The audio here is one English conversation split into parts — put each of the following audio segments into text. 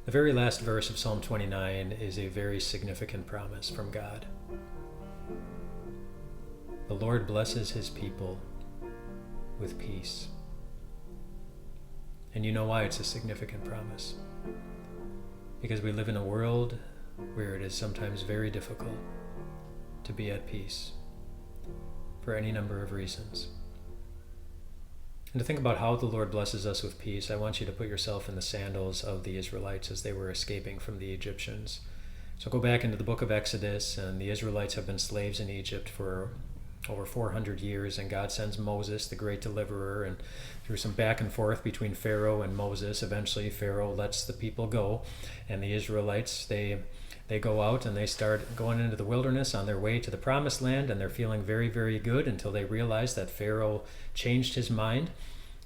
The very last verse of Psalm 29 is a very significant promise from God. The Lord blesses his people with peace. And you know why it's a significant promise. Because we live in a world where it is sometimes very difficult to be at peace for any number of reasons. And to think about how the Lord blesses us with peace, I want you to put yourself in the sandals of the Israelites as they were escaping from the Egyptians. So go back into the book of Exodus, and the Israelites have been slaves in Egypt for over 400 years, and God sends Moses, the great deliverer, and through some back and forth between Pharaoh and Moses, eventually Pharaoh lets the people go, and the Israelites, they go out and they start going into the wilderness on their way to the promised land, and they're feeling very, very good until they realize that Pharaoh changed his mind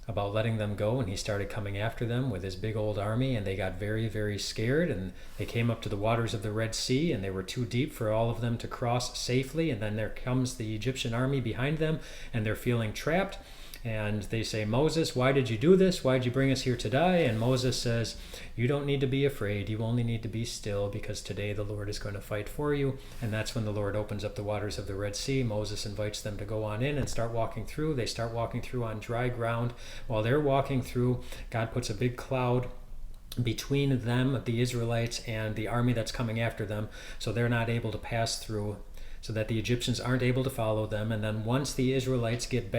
about letting them go, and he started coming after them with his big old army, and they got very, very scared, and they came up to the waters of the Red Sea, and they were too deep for all of them to cross safely, and then there comes the Egyptian army behind them, and they're feeling trapped. And they say, Moses, why did you do this? Why did you bring us here to die? And Moses says, you don't need to be afraid. You only need to be still, because today the Lord is going to fight for you. And that's when the Lord opens up the waters of the Red Sea. Moses invites them to go on in and start walking through. They start walking through on dry ground. While they're walking through, God puts a big cloud between them, the Israelites, and the army that's coming after them, so they're not able to pass through, so that the Egyptians aren't able to follow them. And then once the Israelites get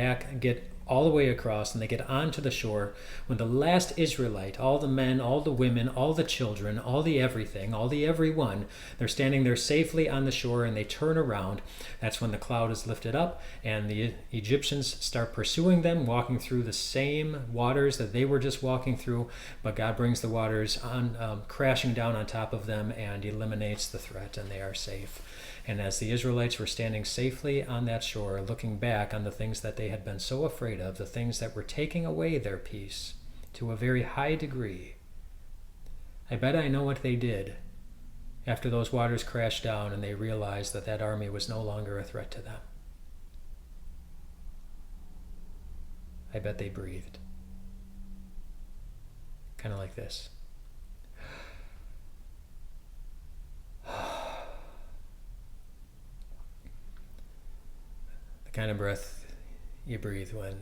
all the way across and they get onto the shore, when the last Israelite, all the men, all the women, all the children, all the everything, all the everyone, they're standing there safely on the shore, and they turn around. That's when the cloud is lifted up, and the Egyptians start pursuing them, walking through the same waters that they were just walking through, but God brings the waters on crashing down on top of them and eliminates the threat, and they are safe. And as the Israelites were standing safely on that shore, looking back on the things that they had been so afraid of, the things that were taking away their peace to a very high degree, I bet I know what they did after those waters crashed down and they realized that that army was no longer a threat to them. I bet they breathed. Kind of like this. Kind of breath you breathe when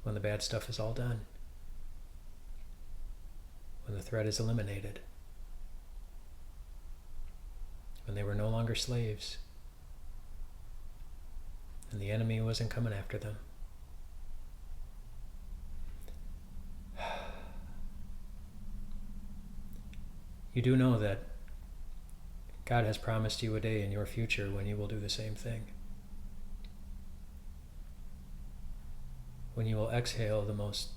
the bad stuff is all done, when the threat is eliminated, when they were no longer slaves and the enemy wasn't coming after them. You do know that God has promised you a day in your future when you will do the same thing. When you will exhale the most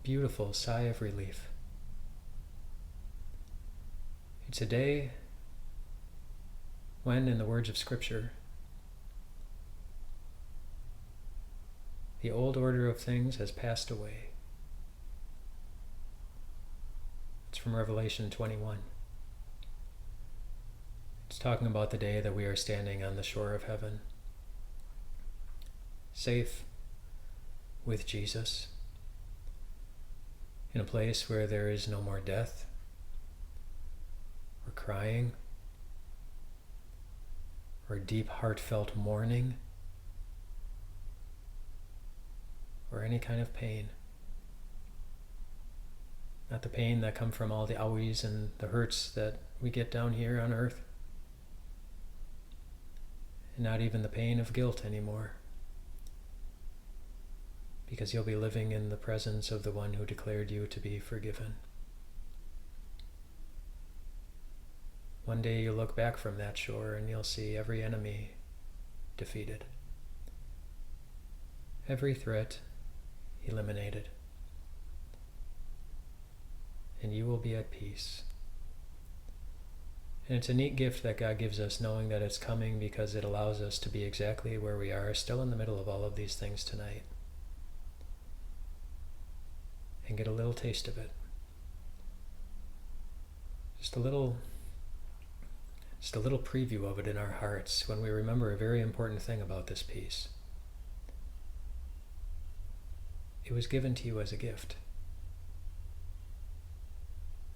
beautiful sigh of relief. It's a day when, in the words of Scripture, the old order of things has passed away. It's from Revelation 21. It's talking about the day that we are standing on the shore of heaven, safe with Jesus, in a place where there is no more death, or crying, or deep heartfelt mourning, or any kind of pain. Not the pain that come from all the owies and the hurts that we get down here on earth. And not even the pain of guilt anymore, because you'll be living in the presence of the one who declared you to be forgiven. One day you'll look back from that shore and you'll see every enemy defeated, every threat eliminated, and you will be at peace. And it's a neat gift that God gives us, knowing that it's coming, because it allows us to be exactly where we are, still in the middle of all of these things tonight, and get a little taste of it. Just a little preview of it in our hearts when we remember a very important thing about this peace. It was given to you as a gift.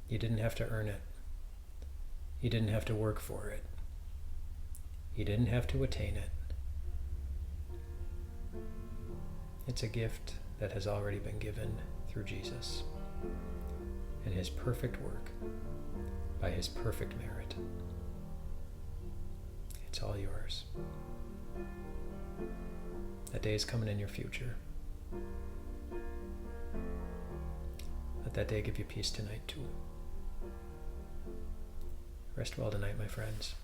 You didn't have to earn it. You didn't have to work for it. You didn't have to attain it. It's a gift that has already been given through Jesus and his perfect work by his perfect merit. It's all yours. That day is coming in your future. Let that day give you peace tonight too. Rest well tonight, my friends.